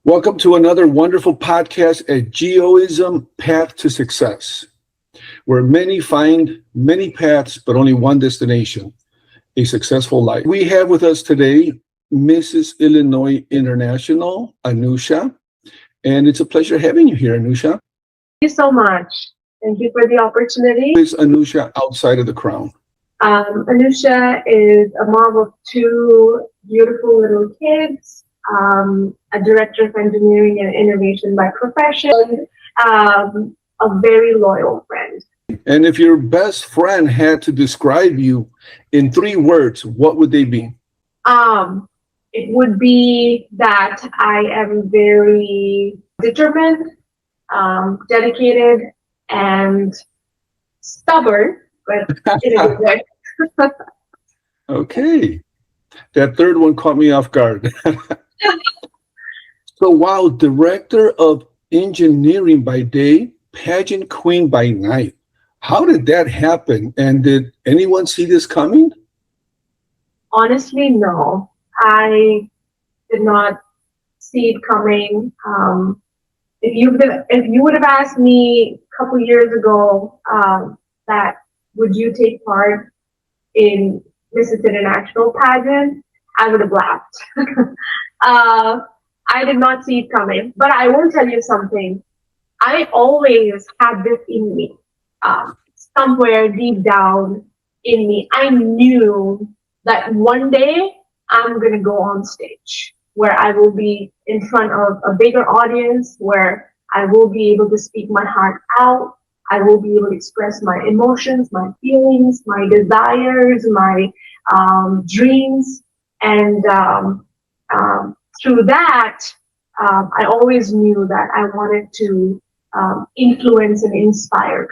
Welcome to another wonderful podcast at Gio'ism Path to Success, where many find many paths, but only one destination, a successful life. We have with us today Mrs. Illinois International, Anusha, and it's a pleasure having you here, Anusha. Thank you so much. Thank you for the opportunity. Who is Anusha outside of the crown? Anusha is a mom of two beautiful little kids, a director of engineering and innovation by profession, a very loyal friend. And if your best friend had to describe you in 3 words, what would they be? It would be that I am very determined, dedicated, and stubborn, but in a good way. Okay. That third one caught me off guard. So, wow, director of engineering by day, pageant queen by night. How did that happen? And did anyone see this coming? Honestly, no. I did not see it coming. If you would have asked me a couple years ago that would you take part in Mrs. International pageant, I would have laughed. I did not see it coming. But I will tell you something. I always had this in me, somewhere deep down in me. I knew that one day I'm going to go on stage where I will be in front of a bigger audience, where I will be able to speak my heart out. I will be able to express my emotions, my feelings, my desires, my dreams. And through that, I always knew that I wanted to influence and inspire.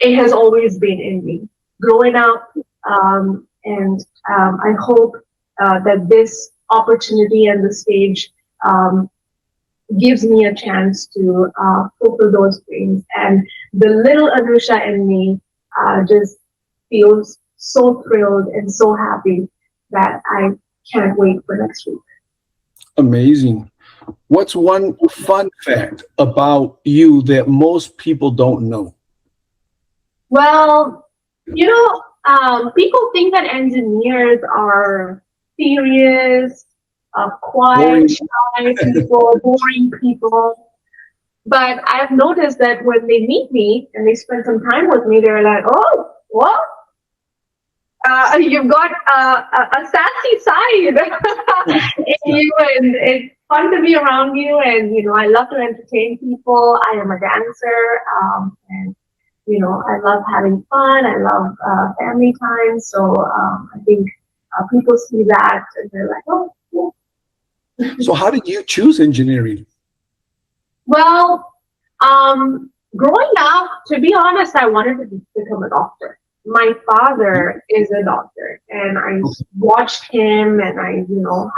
It has always been in me growing up. And I hope that this opportunity and the stage gives me a chance to fulfill those dreams. And the little Anusha in me just feels so thrilled and so happy that I can't wait for next week. Amazing. What's one fun fact about you that most people don't know? Well, people think that engineers are serious, quiet, shy people, boring people. But I've noticed that when they meet me and they spend some time with me, they're like, "Oh, what? You've got a sassy side in you, and it's fun to be around you. And I love to entertain people. I am a dancer, and I love having fun. I love family time. So I think people see that and they're like, oh, yeah." So how did you choose engineering? Well, growing up, to be honest, I wanted to become a doctor. My father is a doctor, and I watched him, and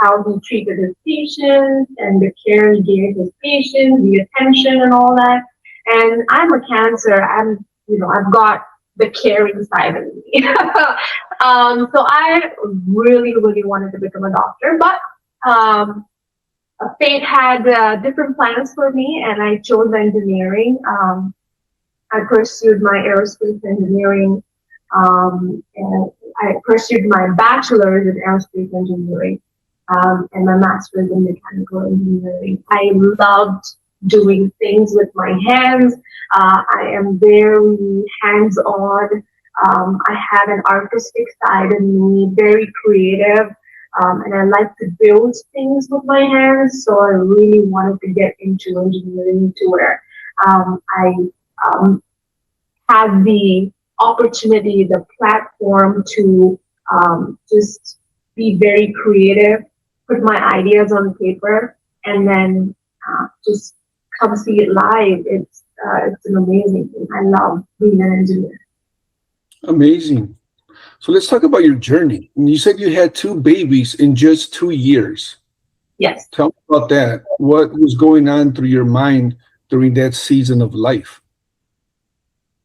how he treated his patients and the care he gave his patients, the attention and all that. And I'm a Cancer. I've got the caring side of me. So I really, really wanted to become a doctor, but fate had different plans for me, and I chose engineering. I pursued my aerospace engineering, and I pursued my bachelor's in aerospace engineering, and my master's in mechanical engineering. I loved doing things with my hands. I am very hands-on. I have an artistic side in me, very creative, and I like to build things with my hands. So I really wanted to get into engineering to where I have the opportunity, the platform to just be very creative, put my ideas on paper, and then just come see it live. It's an amazing thing. I love being an engineer. Amazing. So let's talk about your journey. You said you had 2 babies in just 2 years. Yes. Tell me about that. What was going on through your mind during that season of life?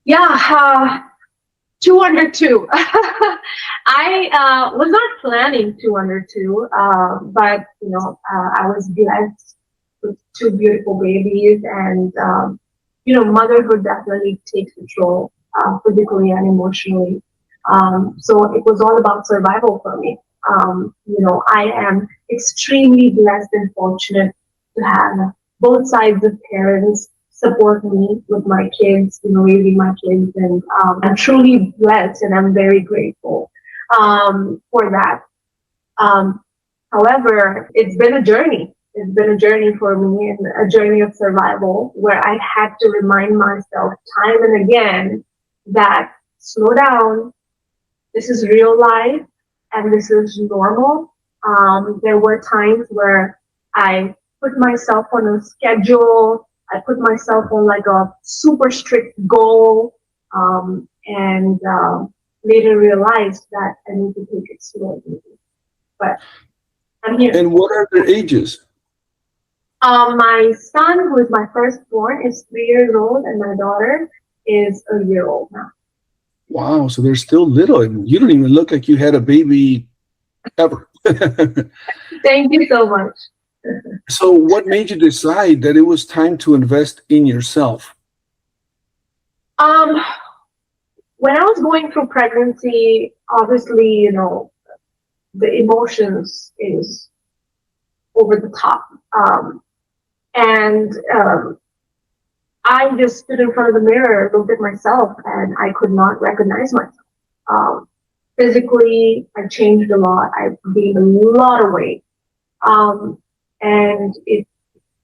Yeah, 2 under 2. I was not planning 2 under 2, but I was blessed with two beautiful babies, and motherhood definitely takes control physically and emotionally. So it was all about survival for me. I am extremely blessed and fortunate to have both sides of parents support me with my kids, raising my kids, and I'm truly blessed and I'm very grateful for that. Um, However, it's been a journey. It's been a journey for me and a journey of survival where I had to remind myself time and again that slow down, this is real life and this is normal. There were times where I put myself on a schedule, I put myself on like a super strict goal, and later realized that I need to take it slow. But I'm here. And what are their ages? My son, who is my firstborn, is 3 years old, and my daughter is a year old now. Wow, so they're still little, and you don't even look like you had a baby ever. Thank you so much. So what made you decide that it was time to invest in yourself? When I was going through pregnancy, obviously, the emotions is over the top. And I just stood in front of the mirror, looked at myself, and I could not recognize myself. Physically, I changed a lot. I gained a lot of weight. And it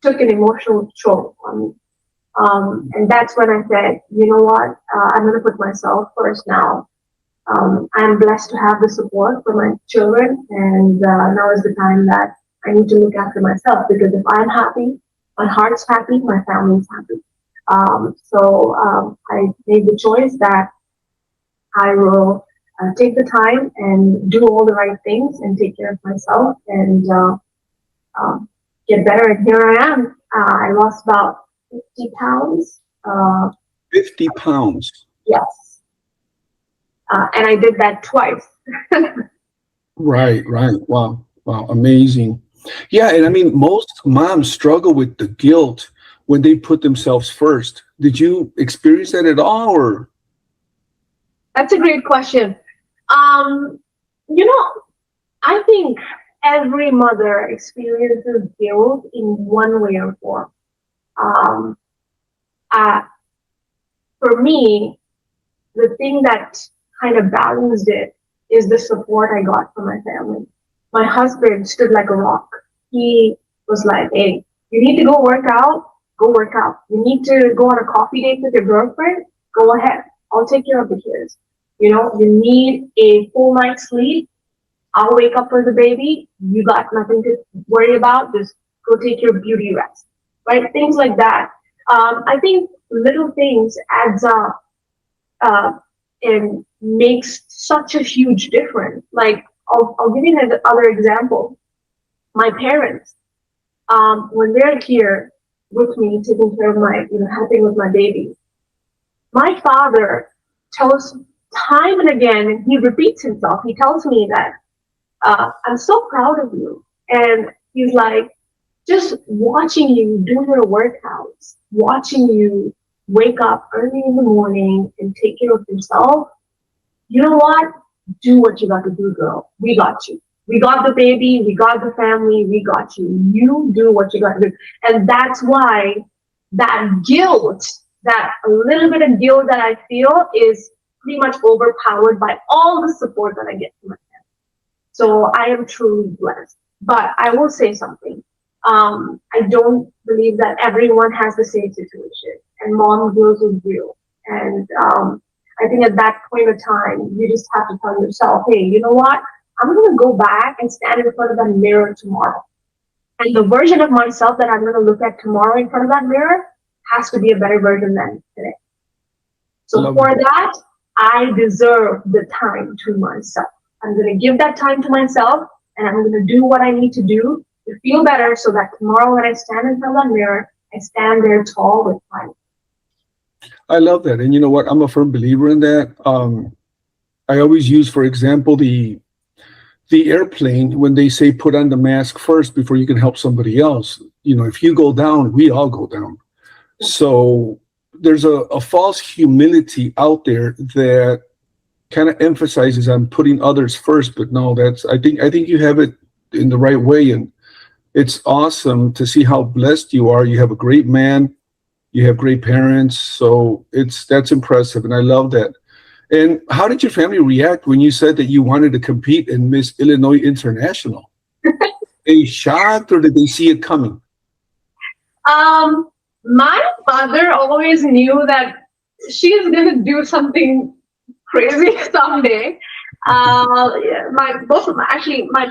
took an emotional toll on me. And that's when I said, you know what, I'm going to put myself first now. I'm blessed to have the support for my children, and now is the time that I need to look after myself, because if I'm happy, my heart's happy, my family's happy. So I made the choice that I will take the time and do all the right things and take care of myself and get better. And here I am. I lost about 50 pounds. 50 pounds. Yes. And I did that twice. Right. Wow, amazing. Yeah, and I mean, most moms struggle with the guilt when they put themselves first. Did you experience that at all, or? That's a great question. I think every mother experiences guilt in one way or form. For me, the thing that kind of balanced it is the support I got from my family. My husband stood like a rock. He was like, hey, you need to go work out, go work out. You need to go on a coffee date with your girlfriend, go ahead. I'll take care of the kids. You need a full night's sleep. I'll wake up for the baby. You got nothing to worry about. Just go take your beauty rest, right? Things like that. I think little things adds up and makes such a huge difference. Like, I'll give you another example. My parents, when they're here with me, taking care of my, helping with my baby, my father tells time and again, and he repeats himself. He tells me that I'm so proud of you. And he's like, just watching you do your workouts, watching you wake up early in the morning and take care of yourself. You know what? Do what you got to do, girl. We got you. We got the baby. We got the family. We got you. You do what you got to do. And that's why that guilt, that little bit of guilt that I feel is pretty much overpowered by all the support that I get from my family. So I am truly blessed. But I will say something. I don't believe that everyone has the same situation, and mom guilt is real. And I think at that point of time, you just have to tell yourself, hey, you know what? I'm going to go back and stand in front of that mirror tomorrow. And the version of myself that I'm going to look at tomorrow in front of that mirror has to be a better version than today. So for that, I deserve the time to myself. I'm going to give that time to myself, and I'm going to do what I need to do to feel better, so that tomorrow when I stand in front of that mirror, I stand there tall with pride. I love that. And you know what? I'm a firm believer in that. I always use, for example, the airplane, when they say put on the mask first before you can help somebody else. if you go down, we all go down. So there's a false humility out there that kind of emphasizes on putting others first, but no, I think you have it in the right way, and it's awesome to see how blessed you are. You have a great man, you have great parents, so that's impressive, and I love that. And how did your family react when you said that you wanted to compete in Miss Illinois International? They shocked, or did they see it coming? My mother always knew that she's gonna do something crazy someday. Yeah, my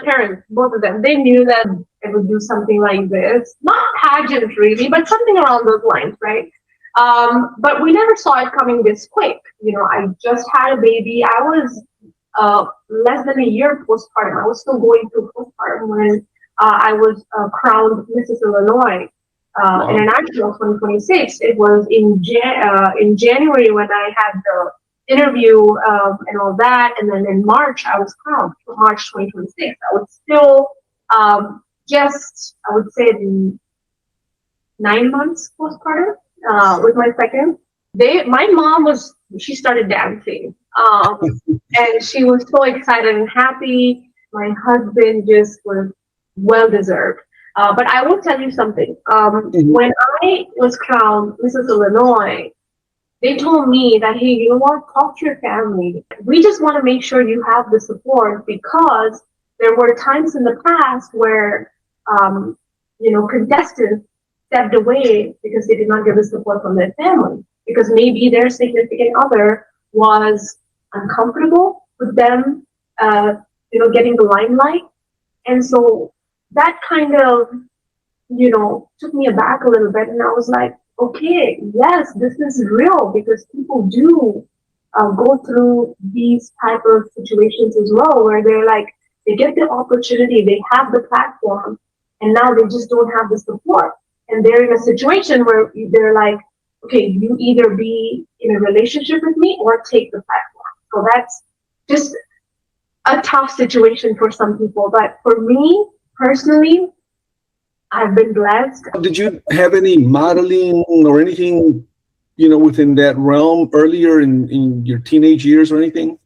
parents, both of them, they knew that I would do something like this. Not pageant really, but something around those lines, right? But we never saw it coming this quick. I just had a baby. I was less than a year postpartum. I was still going through postpartum when I was crowned Mrs. Illinois Wow. International 2026. It was in January when I had the interview and all that, and then in March I was crowned. March 2026. I was still I would say 9 months postpartum with my second. My mom she started dancing, and she was so excited and happy. My husband just was well deserved. But I will tell you something. When I was crowned Mrs. Illinois, they told me that, hey, you know what? Talk to your family. We just want to make sure you have the support, because there were times in the past where, contestants stepped away because they did not get the support from their family, because maybe their significant other was uncomfortable with them, getting the limelight. And so that kind of, took me aback a little bit. And I was like, okay, yes, this is real, because people do go through these type of situations as well, where they get the opportunity, they have the platform, and now they just don't have the support. And they're in a situation where they're like, okay, you either be in a relationship with me or take the platform. So that's just a tough situation for some people. But for me personally, I've been blessed. Did you have any modeling or anything, within that realm earlier in your teenage years or anything?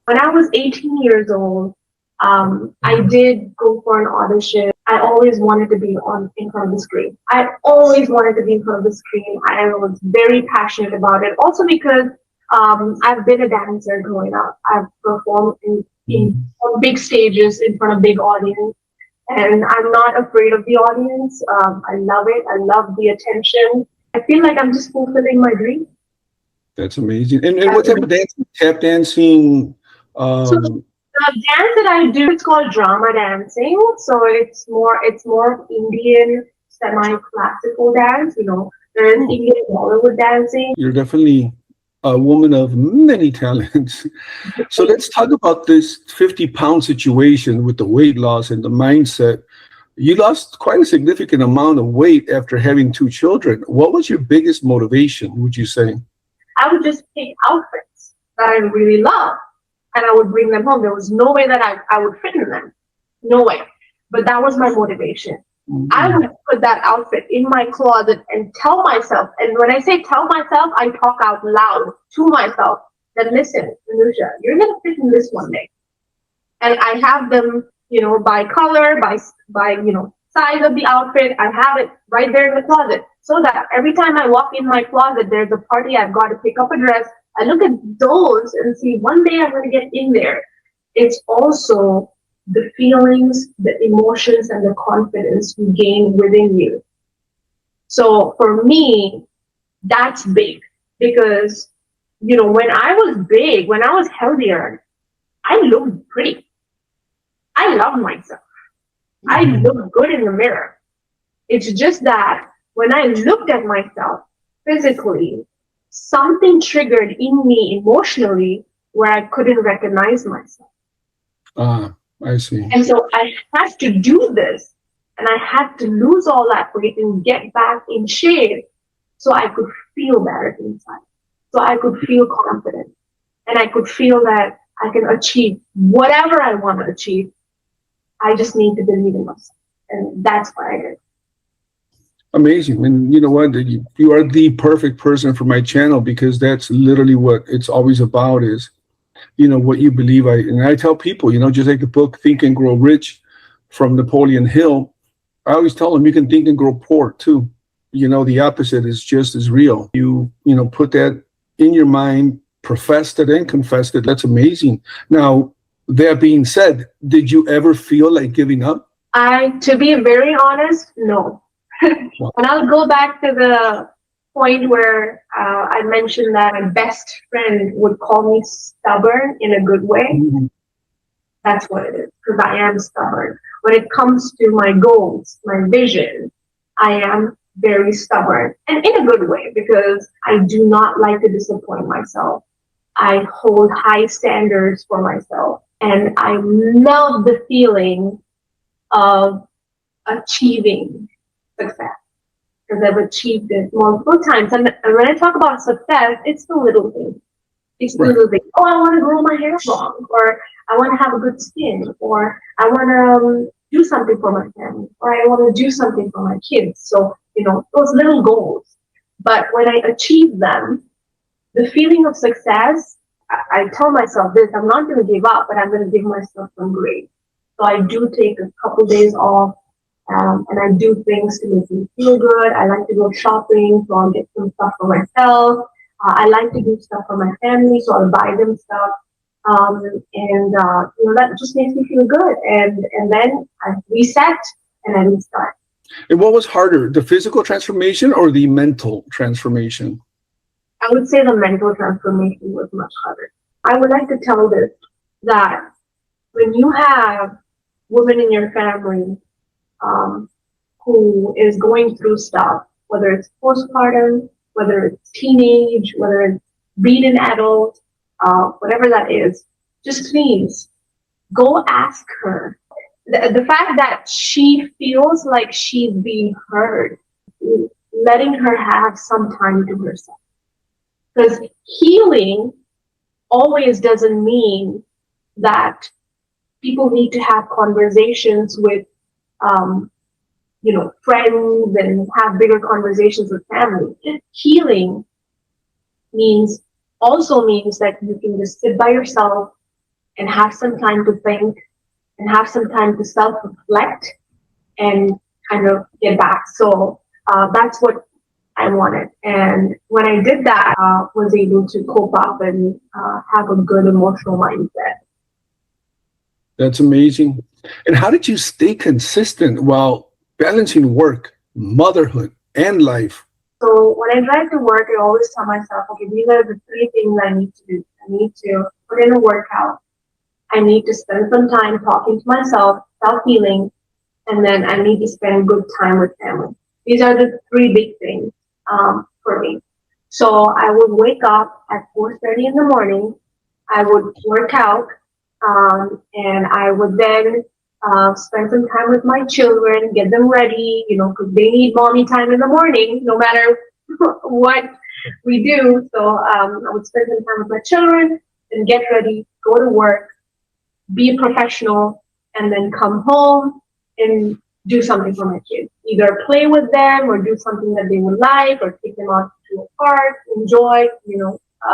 When I was 18 years old, I did go for an audition. I always wanted to be in front of the screen. I always wanted to be in front of the screen. I was very passionate about it. Also because I've been a dancer growing up. I've performed on big stages in front of big audience. And I'm not afraid of the audience. I love it. I love the attention. I feel like I'm just fulfilling my dream. That's amazing. And what type of dancing? Tap dancing? So the dance that I do, it's called drama dancing. So it's more Indian semi-classical dance. There's Indian Bollywood dancing. You're definitely a woman of many talents. So let's talk about this 50-pound situation with the weight loss and the mindset. You lost quite a significant amount of weight after having 2 children. What was your biggest motivation, would you say? I would just pick outfits that I really love, and I would bring them home. There was no way that I would fit in them. No way. But that was my motivation. Mm-hmm. I would put that outfit in my closet and tell myself, and when I say tell myself, I talk out loud to myself that, listen, Anusha, you're going to fit in this one day. And I have them, by color, by size of the outfit. I have it right there in the closet, so that every time I walk in my closet, there's a party, I've got to pick up a dress. I look at those and see one day I'm going to get in there. It's also the feelings, the emotions, and the confidence you gain within you. So for me, that's big, because, when I was big, when I was healthier, I looked pretty. I loved myself. I looked good in the mirror. It's just that when I looked at myself physically, something triggered in me emotionally where I couldn't recognize myself. I see. And so I had to do this, and I had to lose all that weight and get back in shape so I could feel better inside. So I could feel confident, and I could feel that I can achieve whatever I want to achieve. I just need to believe in myself. And that's what I did. Amazing. And you know what? You are the perfect person for my channel, because that's literally what it's always about is, what you believe. And I tell people, just like the book Think and Grow Rich from Napoleon Hill, I always tell them you can think and grow poor too. The opposite is just as real. Put that in your mind, professed it and confessed it. That's amazing. Now, that being said, did you ever feel like giving up? To be very honest, no. And I'll go back to the point where I mentioned that my best friend would call me stubborn in a good way. Mm-hmm. That's what it is, because I am stubborn. When it comes to my goals, my vision, I am very stubborn, and in a good way, because I do not like to disappoint myself. I hold high standards for myself, and I love the feeling of achieving success, because I've achieved it multiple times. And when I talk about success, it's the little things. It's the little things. Oh, I want to grow my hair long, or I want to have a good skin, or I want to do something for my family, or I want to do something for my kids. So, those little goals. But when I achieve them, the feeling of success, I tell myself this: I'm not going to give up, but I'm going to give myself some grace. So I do take a couple days off. And I do things to make me feel good. I like to go shopping, so I'll get some stuff for myself. I like to do stuff for my family, so I'll buy them stuff. That just makes me feel good. And then I reset and I restart. And what was harder, the physical transformation or the mental transformation? I would say the mental transformation was much harder. I would like to tell this, that when you have women in your family who is going through stuff, whether it's postpartum, whether it's teenage, whether it's being an adult, whatever that is, just please go ask her. The fact that she feels like she's being heard, letting her have some time to herself. Because healing always doesn't mean that people need to have conversations with friends and have bigger conversations with family. Healing also means that you can just sit by yourself and have some time to think and have some time to self-reflect and kind of get back. So that's what I wanted. And when I did that, I was able to cope up and have a good emotional mindset. That's amazing. And how did you stay consistent while balancing work, motherhood, and life? So when I drive to work, I always tell myself, okay, these are the 3 things I need to do. I need to put in a workout. I need to spend some time talking to myself, self-healing, and then I need to spend good time with family. These are the 3 big things for me. So I would wake up at 4:30 in the morning. I would work out, and I would then spend some time with my children, get them ready, because they need mommy time in the morning, no matter what we do. So I would spend some time with my children and get ready, go to work, be a professional, and then come home and do something for my kids. Either play with them or do something that they would like, or take them out to a park, enjoy,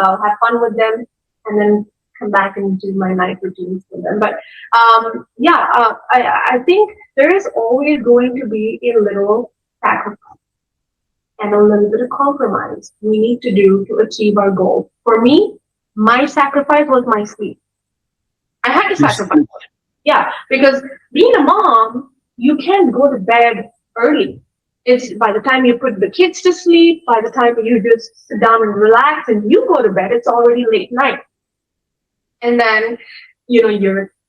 have fun with them, and then come back and do my night routines with them. But I think there is always going to be a little sacrifice and a little bit of compromise we need to do to achieve our goal. For me, my sacrifice was my sleep. I had to sacrifice. Yeah, because being a mom, you can't go to bed early. It's by the time you put the kids to sleep, by the time you just sit down and relax and you go to bed, it's already late night. And then,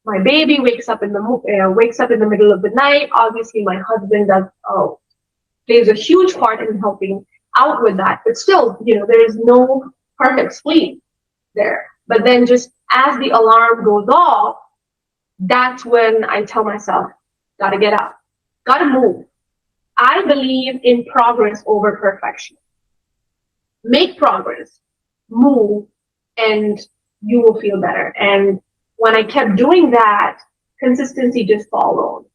my baby wakes up in the middle of the night. Obviously, my husband plays a huge part in helping out with that. But still, there is no perfect sleep there. But then, just as the alarm goes off, that's when I tell myself, gotta get up, gotta move. I believe in progress over perfection. Make progress, move, and you will feel better. And when I kept doing that, consistency just followed.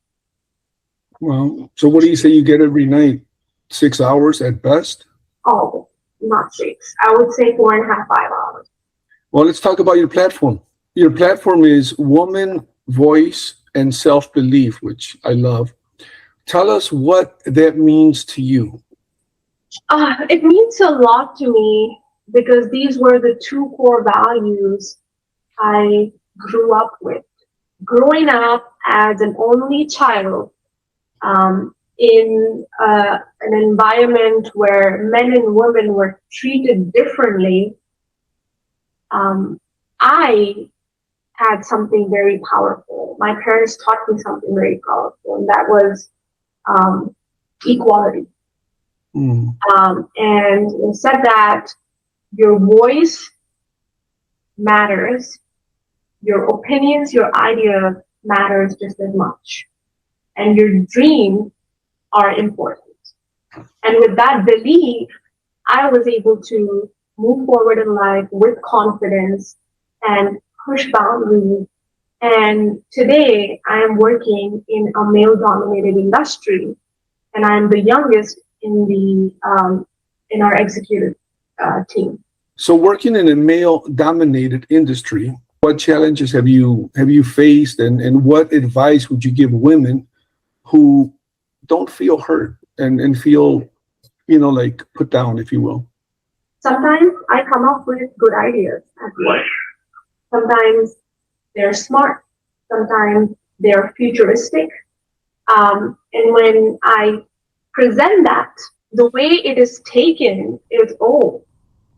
Well, so what do you say you get every night? 6 hours at best? Oh, not 6. I would say 4.5, 5 hours. Well, let's talk about your platform. Your platform is Woman, Voice, and Self-Belief, which I love. Tell us what that means to you. It means a lot to me because these were the two core values I grew up with. Growing up as an only child in an environment where men and women were treated differently, I had something very powerful. My parents taught me something very powerful, and that was equality. And it said that your voice matters, your opinions, your ideas matters just as much, and your dreams are important. And with that belief, I was able to move forward in life with confidence and push boundaries. And today I am working in a male-dominated industry, and I'm the youngest in our executive team. So, working in a male-dominated industry, what challenges have you faced, and what advice would you give women who don't feel heard and feel, like put down, if you will? Sometimes I come up with good ideas at work. Sometimes they're smart. Sometimes they're futuristic. And when I present that, the way it is taken is, oh,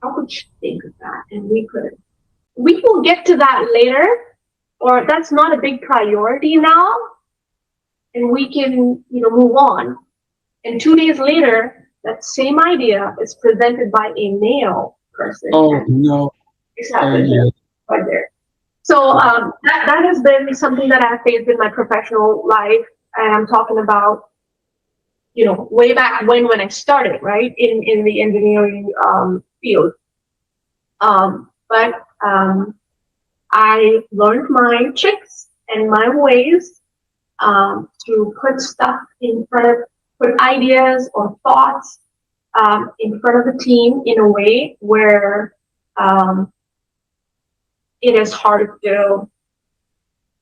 how could you think of that? And we will get to that later, or that's not a big priority now, and we can, move on. And 2 days later, that same idea is presented by a male person. Oh, no. Exactly. Right there. So that has been something that I've faced in my professional life, and I'm talking about, way back when I started, right, in the engineering field. But I learned my tricks and my ways to put stuff put ideas or thoughts in front of the team in a way where it is hard to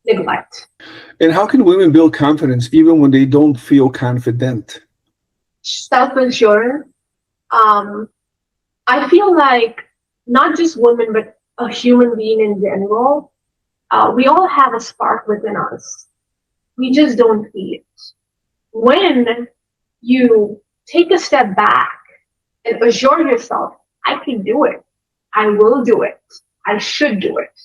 neglect. And how can women build confidence even when they don't feel confident? Self-assurance. I feel like not just women, but a human being in general, we all have a spark within us. We just don't see it. When you take a step back and assure yourself, I can do it, I will do it, I should do it,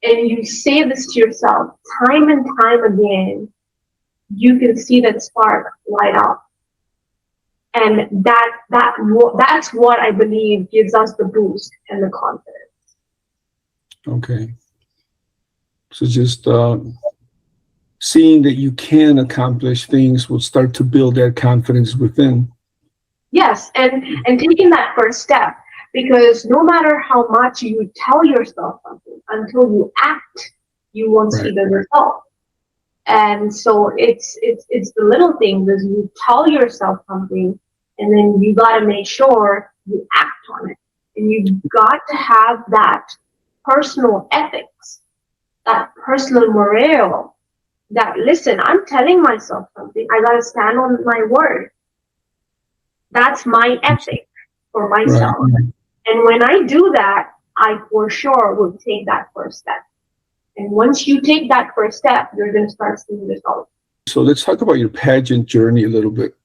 and you say this to yourself time and time again, you can see that spark light up. And that's what I believe gives us the boost and the confidence. Okay. So just seeing that you can accomplish things will start to build that confidence within. Yes, and taking that first step, because no matter how much you tell yourself something, until you act, you won't see the result. And so it's the little things, as you tell yourself something, and then you got to make sure you act on it. And you've got to have that personal ethics, that personal morale, that, listen, I'm telling myself something, I got to stand on my word. That's my ethic for myself. Right. And when I do that, I for sure will take that first step. And once you take that first step, you're going to start seeing results. So let's talk about your pageant journey a little bit.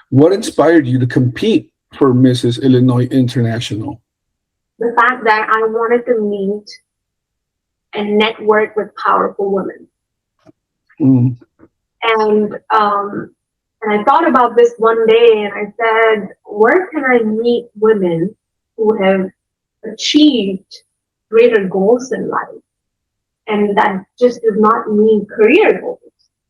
What inspired you to compete for Mrs. Illinois International? The fact that I wanted to meet and network with powerful women. And I thought about this one day, and I said, where can I meet women who have achieved greater goals in life? And that just does not mean career goals.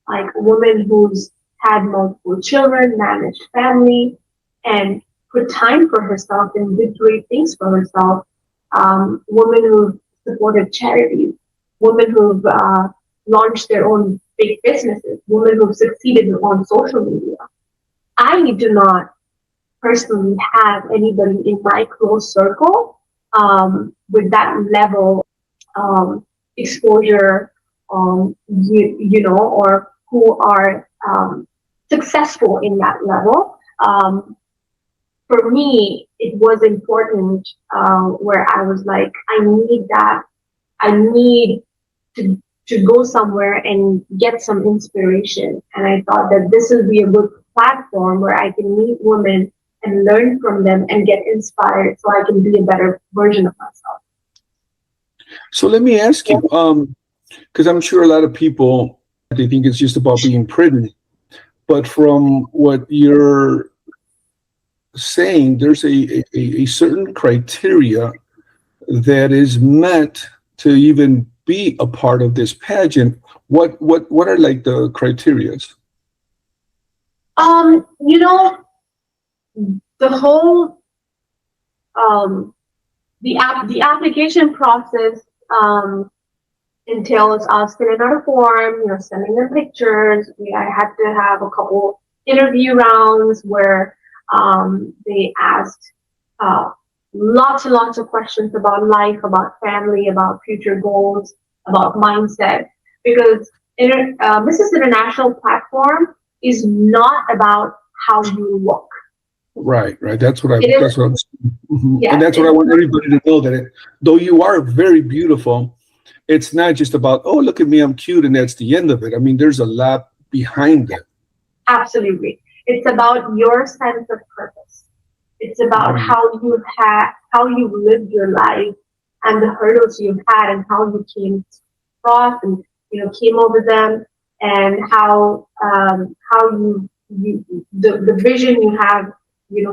Like a woman who's had multiple children, managed family, and put time for herself and did great things for herself. Women who've supported charities, women who've launched their own big businesses, women who've succeeded on social media. I do not personally have anybody in my close circle with that level exposure, or who are successful in that level. For me, it was important where I was like, I need that. I need to go somewhere and get some inspiration. And I thought that this would be a good platform where I can meet women and learn from them and get inspired so I can be a better version of myself. So let me ask you, because I'm sure a lot of people, they think it's just about being pretty, but from what you're saying, there's a certain criteria that is met to even be a part of this pageant. What are like the criterias? You know, the whole the application process entails us filling out a form, sending them pictures. I had to have a couple interview rounds where they asked lots and lots of questions about life, about family, about future goals, about mindset. Because Mrs. International platform is not about how you look. Right. That's what I'm saying. Yeah, and that's what I want everybody to know, that though you are very beautiful, it's not just about, oh, look at me, I'm cute, and that's the end of it. I mean, there's a lot behind it. Absolutely. It's about your sense of purpose. It's about how you've lived your life and the hurdles you've had and how you came across and came over them, and how you the vision you have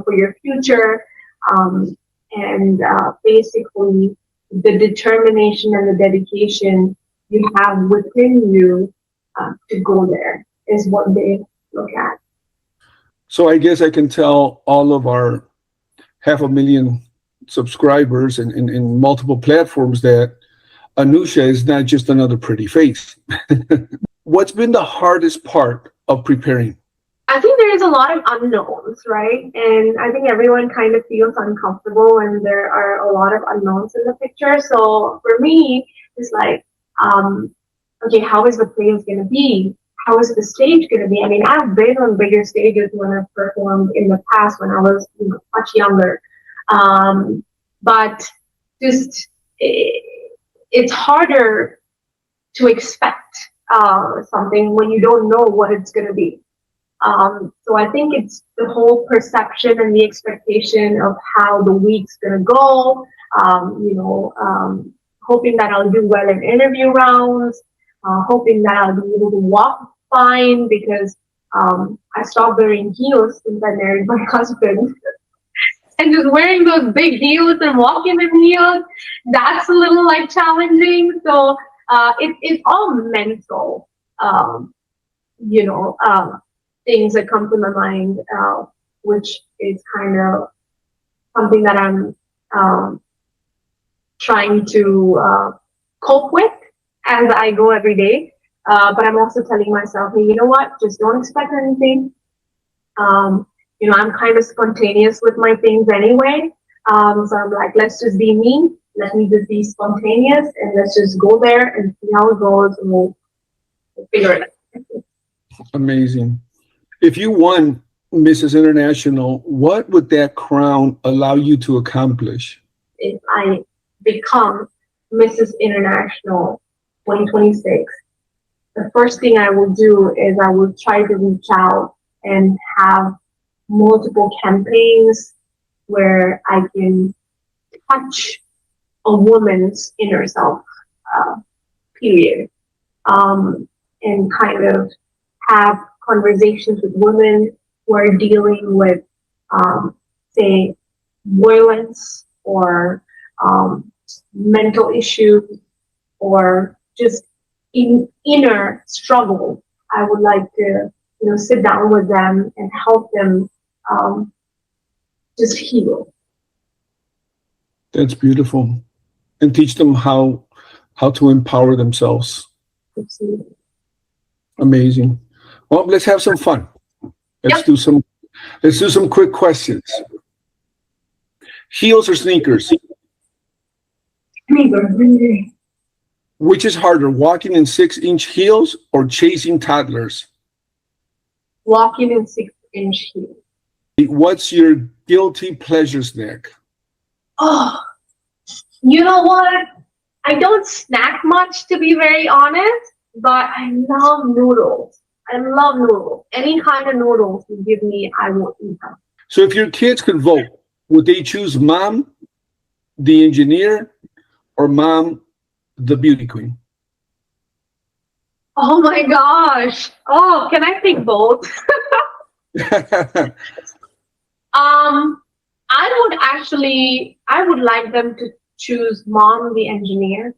for your future, and basically the determination and the dedication you have within you to go there is what they look at. So I guess I can tell all of our 500,000 subscribers in multiple platforms that Anusha is not just another pretty face. What's been the hardest part of preparing? I think there is a lot of unknowns, right? And I think everyone kind of feels uncomfortable when there are a lot of unknowns in the picture. So for me, it's like, okay, how is the place going to be? How is the stage going to be? I mean, I've been on bigger stages when I've performed in the past when I was much younger. But just it's harder to expect something when you don't know what it's going to be. So I think it's the whole perception and the expectation of how the week's going to go, hoping that I'll do well in interview rounds, hoping that I'll be able to walk fine because I stopped wearing heels since I married my husband. And just wearing those big heels and walking in heels, that's a little like challenging. So it's all mental, things that come to my mind, which is kind of something that I'm trying to cope with as I go every day. But I'm also telling myself, hey, you know what? Just don't expect anything. I'm kind of spontaneous with my things anyway. So I'm like, let's just be me. Let me just be spontaneous and let's just go there and see how it goes, and we'll figure it out. Amazing. If you won Mrs. International, what would that crown allow you to accomplish? If I become Mrs. International 2026, the first thing I will do is I will try to reach out and have multiple campaigns where I can touch a woman's inner self, period, and kind of have conversations with women who are dealing with, say, violence or mental issues or just inner struggle. I would like to, sit down with them and help them just heal. That's beautiful. And teach them how to empower themselves. Absolutely. Amazing. Well, let's have some fun. Let's do some Let's do some quick questions. Heels or sneakers? Which is harder, walking in 6-inch heels or chasing toddlers? Walking in 6-inch heels. What's your guilty pleasure snack? Oh, you know what? I don't snack much, to be very honest, but I love noodles. I love noodles. Any kind of noodles you give me, I will eat them. So if your kids could vote, would they choose mom, the engineer, or mom, the beauty queen? Oh my gosh. Oh, can I pick both? I would like them to choose mom, the engineer,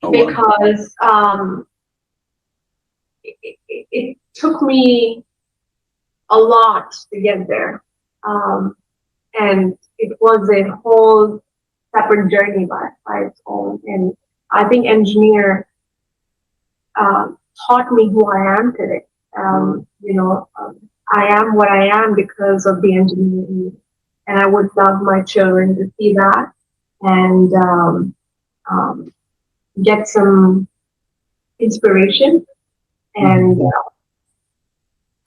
because it took me a lot to get there. And it was a whole separate journey by its own. And I think engineer taught me who I am today. I am what I am because of the engineering. And I would love my children to see that and get some inspiration and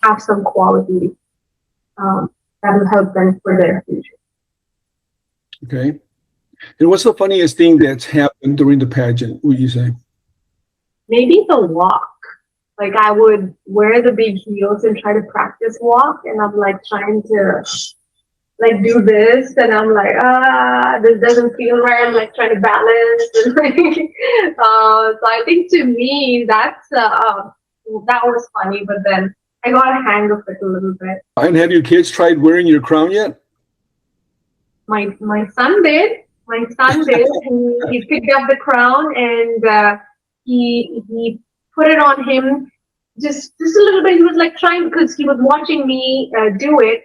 have some quality that will help them for their future. Okay. And what's the funniest thing that's happened during the pageant, would you say? Maybe the walk. Like I would wear the big heels and try to practice walk, and I'm like trying to like do this, and I'm like, this doesn't feel right. I'm like trying to balance, and so I think to me that was funny, but then I got a hang of it a little bit. And have your kids tried wearing your crown yet? My son did. My son did. He picked up the crown and he put it on him just a little bit. He was like trying because he was watching me do it.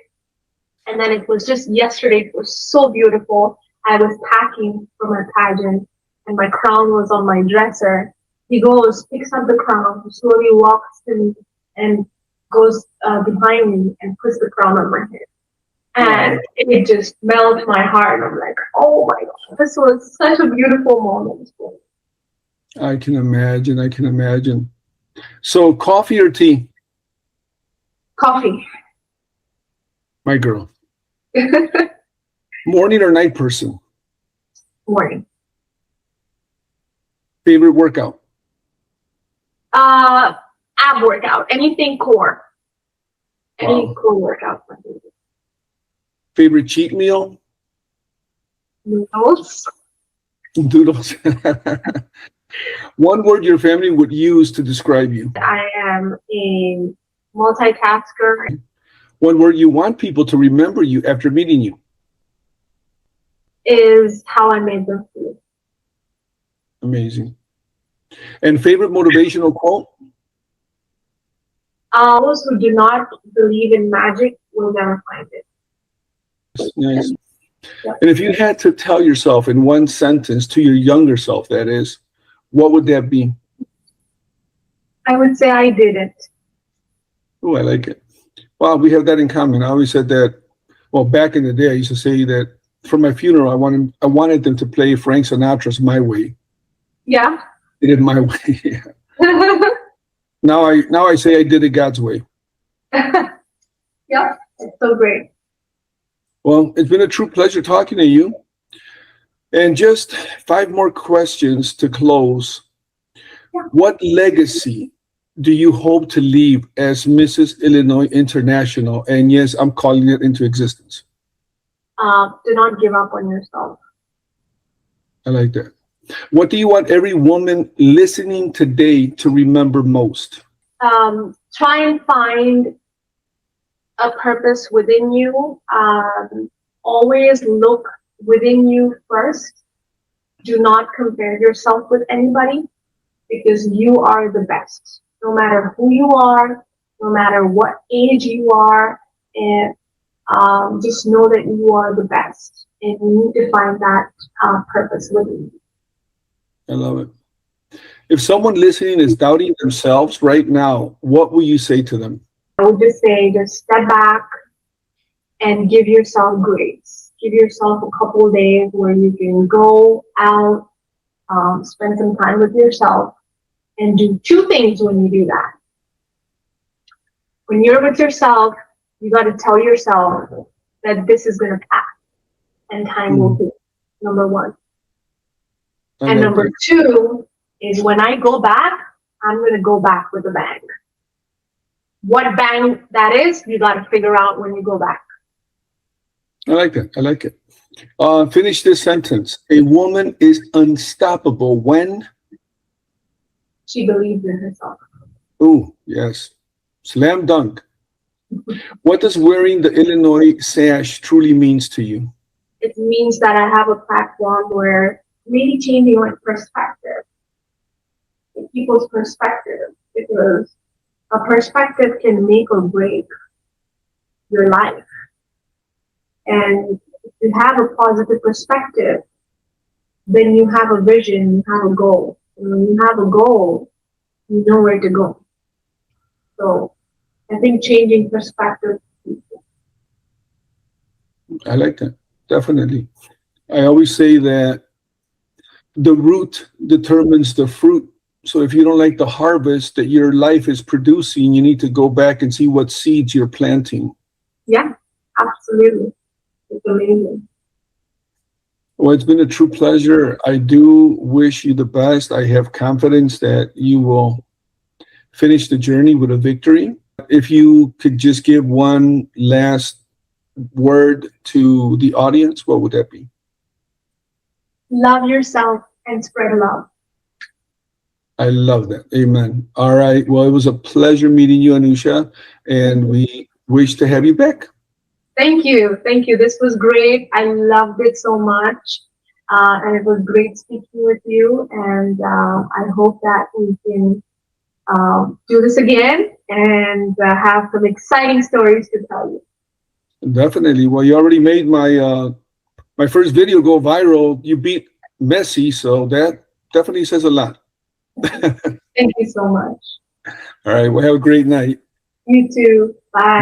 And then it was just yesterday. It was so beautiful. I was packing for my pageant and my crown was on my dresser. He goes, picks up the crown, slowly walks to me and goes behind me and puts the crown on my head. And it just melted my heart. I'm like, oh my God, this was such a beautiful moment. I can imagine. So coffee or tea? Coffee. My girl. Morning or night person? Morning. Favorite workout? Ab workout. Anything core. Any core workout. Favorite cheat meal? Noodles. Doodles. One word your family would use to describe you? I am a multitasker. One word you want people to remember you after meeting you? Is how I made them feel. Amazing. And favorite motivational quote? Those who do not believe in magic will never find it. Nice. Yep. And if you had to tell yourself in one sentence to your younger self, that is, what would that be? I would say I did it. Oh, I like it. Wow, we have that in common. I always said that, well, back in the day, I used to say that for my funeral, I wanted them to play Frank Sinatra's My Way. Yeah. They did My Way. Yeah. Now I say I did it God's way. Yeah, it's so great. Well, it's been a true pleasure talking to you. And just 5 more questions to close. Yeah. What legacy do you hope to leave as Mrs. Illinois International? And yes, I'm calling it into existence. Do not give up on yourself. I like that. What do you want every woman listening today to remember most? Try and find a purpose within you. Always look within you first. Do not compare yourself with anybody because you are the best. No matter who you are, no matter what age you are, and just know that you are the best. And you need to find that purpose within you. I love it. If someone listening is doubting themselves right now, what will you say to them? I would just say, just step back, and give yourself grace. Give yourself a couple days where you can go out, spend some time with yourself, and do two things when you do that. When you're with yourself, you got to tell yourself that this is going to pass and time will heal. Number one. And number two is when I go back, I'm going to go back with a bang. What bang that is, you got to figure out when you go back. I like that. I like it. Finish this sentence. A woman is unstoppable when? She believes in herself. Oh, yes. Slam dunk. What does wearing the Illinois sash truly means to you? It means that I have a platform where really changing my perspective, people's perspective, because a perspective can make or break your life. And if you have a positive perspective, then you have a vision, you have a goal. And when you have a goal, you know where to go. So I think changing perspective. I like that. Definitely. I always say that the root determines the fruit. So if you don't like the harvest that your life is producing, you need to go back and see what seeds you're planting. Yeah, absolutely. It's amazing. Well, it's been a true pleasure. I do wish you the best. I have confidence that you will finish the journey with a victory. If you could just give one last word to the audience, what would that be? Love yourself and spread love. I love that. Amen. All right. Well, it was a pleasure meeting you, Anusha, and we wish to have you back. Thank you. Thank you. This was great. I loved it so much. And it was great speaking with you. And I hope that we can do this again and have some exciting stories to tell you. Definitely. Well, you already made my first video go viral. You beat Messi, so that definitely says a lot. Thank you so much. All right. Well, have a great night. You too. Bye.